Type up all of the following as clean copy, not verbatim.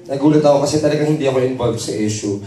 Nagulat ako kasi talagang hindi ako involved sa issue.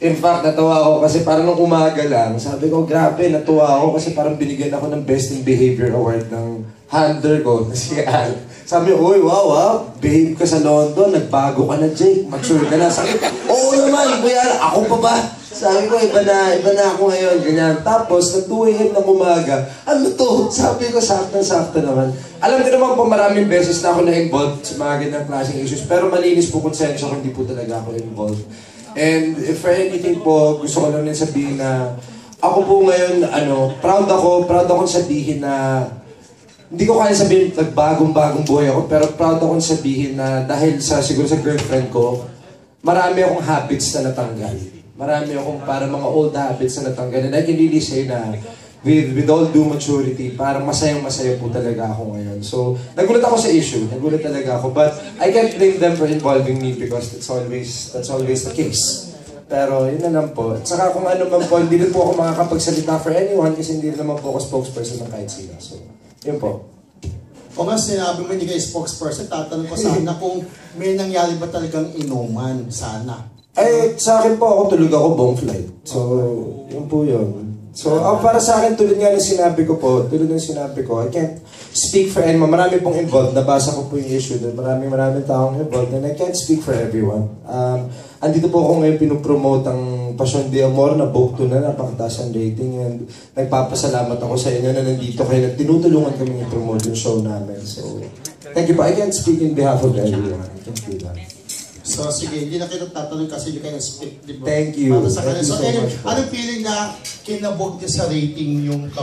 In fact, natawa ako kasi parang nung umaga lang, sabi ko, grabe, natuwa ako kasi parang binigyan ako ng Best in Behavior Award ng handler ko, si Al. Sabi ko, uy, wow, behave ka sa London, nagbago ka na, Jake, mature ka na. Sabi ko, oo naman, kuya, ako pa ba? Sabi ko, iba na ako ngayon, ganyan. Tapos, nag 2 AM ng umaga, ano to? Sabi ko, sakto naman. Alam ko naman po, maraming beses na ako na-involved sa mga ganyang klaseng issues, pero malinis po konsensya ko, hindi po talaga ako involved. And if for anything po, gusto ko lang din sabihin na ako po ngayon, proud ako sabihin na hindi ko kaya sabihin nagbagong-bagong buhay ako, pero proud ako sabihin na dahil siguro sa girlfriend ko, marami akong habits na natanggal. Marami akong parang mga old habits na natanggal. And I can really say na with all due maturity, parang masayang-masaya po talaga ako ngayon. So, nagulat ako sa issue. Nagulat talaga ako. But I can't blame them for involving me because that's always the case. Pero yun na lang po. At saka kung ano man po, hindi rin po ako makakapagsalita for anyone kasi hindi rin naman po ako spokesperson ng kahit sila. So, yun po. Kung nga sinabi mo hindi kayo spokesperson, tatanong ko sana kung may nangyari ba talagang inuman sana. Ay, sa akin po ako tulog ako buong flight. So, yun po yun. So, para sa akin, tulad ng sinabi ko, I can't speak for anyone. Marami pong involved. Nabasa ko po yung issue doon. Maraming taong involved and I can't speak for everyone. Andito po ako ngayon pinupromote ang Passion de Amor na book 2 na napakataas ang rating and nagpapasalamat ako sa inyo na nandito kayo na tinutulungan kami i-promote yung show namin. So, thank you po. I can't speak in behalf of everyone. I can't do that. So, sige, hindi na kita tatanong kasi hindi kayo na-speak, di ba? Thank you. Para sa kanila. So, anyway, anong feeling na kinabog niya sa rating yung